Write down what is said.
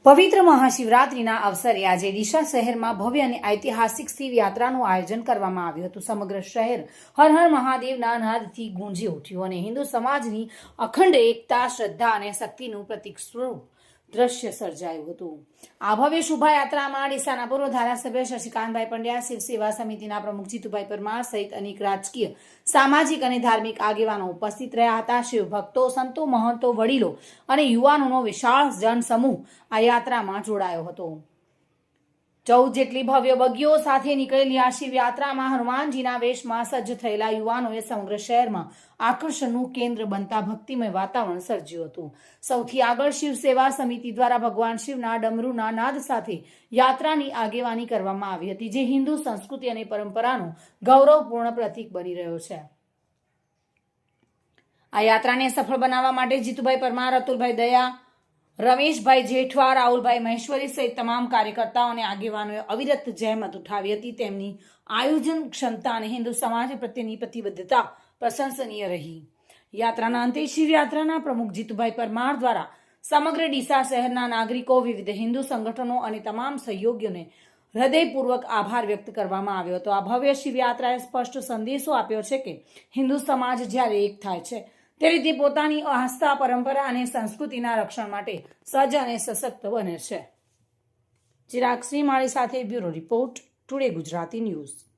પવિત્ર મહાશિવરાત્રીના અવસરે આજે ડીસા શહેરમાં ભવ્ય અને ઐતિહાસિક શિવ યાત્રાનું આયોજન કરવામાં આવ્યું હતું. સમગ્ર શહેર હર હર મહાદેવના નાદથી ગુંજી ઉઠ્યું અને હિન્દુ સમાજની અખંડ એકતા, શ્રદ્ધા અને શક્તિનું પ્રતીક સ્વરૂપ દ્રશ્ય સર્જાયું હતું. આ ભવ્ય શોભાયાત્રામાં ડીસાના પૂર્વ ધારાસભ્ય શશિકાંતભાઈ પંડ્યા, શિવ સેવા સમિતિના પ્રમુખ જીતુભાઈ પરમાર સહિત અનેક રાજકીય, સામાજિક અને ધાર્મિક આગેવાનો ઉપસ્થિત રહ્યા હતા. શિવ ભક્તો, સંતો, મહંતો, વડીલો અને યુવાનોનો વિશાળ જનસમૂહ આ યાત્રામાં જોડાયો હતો. 14 જેટલી ભવ્ય બગીઓ સાથે નીકળેલી આ શિવ યાત્રામાં હનુમાનજીના વેશમાં સજ્જ થયેલા યુવાનોએ સમગ્ર શહેરમાં આકર્ષણનું કેન્દ્ર બનતા ભક્તિમય વાતાવરણ સર્જ્યું હતું. સૌથી આગળ શિવ સેવા સમિતિ દ્વારા ભગવાન શિવના ડમરૂના નાદ સાથે યાત્રાની આગેવાની કરવામાં આવી હતી, જે હિન્દુ સંસ્કૃતિ અને પરંપરાનું ગૌરવપૂર્ણ પ્રતીક બની રહ્યો છે. આ યાત્રાને સફળ બનાવવા માટે જીતુભાઈ પરમાર, અતુલભાઈ દયા, રમેશભાઈ જેઠવા, રાહુલભાઈ મહેશ્વરી સહિત તમામ કાર્યકર્તાઓ અને આગેવાનોએ અવિરત જહેમત ઉઠાવી હતી. તેમની આયોજન ક્ષમતા અને હિન્દુ સમાજ પ્રત્યેની પ્રતિબદ્ધતા પ્રશંસનીય રહી. યાત્રાના અંતે શિવયાત્રાના પ્રમુખ જીતુભાઈ પરમાર દ્વારા સમગ્ર ડીસા શહેરના નાગરિકો, વિવિધ હિન્દુ સંગઠનો અને તમામ સહયોગીઓને હૃદયપૂર્વક આભાર વ્યક્ત કરવામાં આવ્યો હતો. આ ભવ્ય શિવયાત્રાએ સ્પષ્ટ સંદેશો આપ્યો છે કે હિન્દુ સમાજ જ્યારે એક થાય છે ત્યારે તે પોતાની આસ્થા, પરંપરા અને સંસ્કૃતિના રક્ષણ માટે સજ્જ અને સશક્ત બને છે. ચિરાગ શ્રીમાળી સાથે bureau report, today Gujarati news.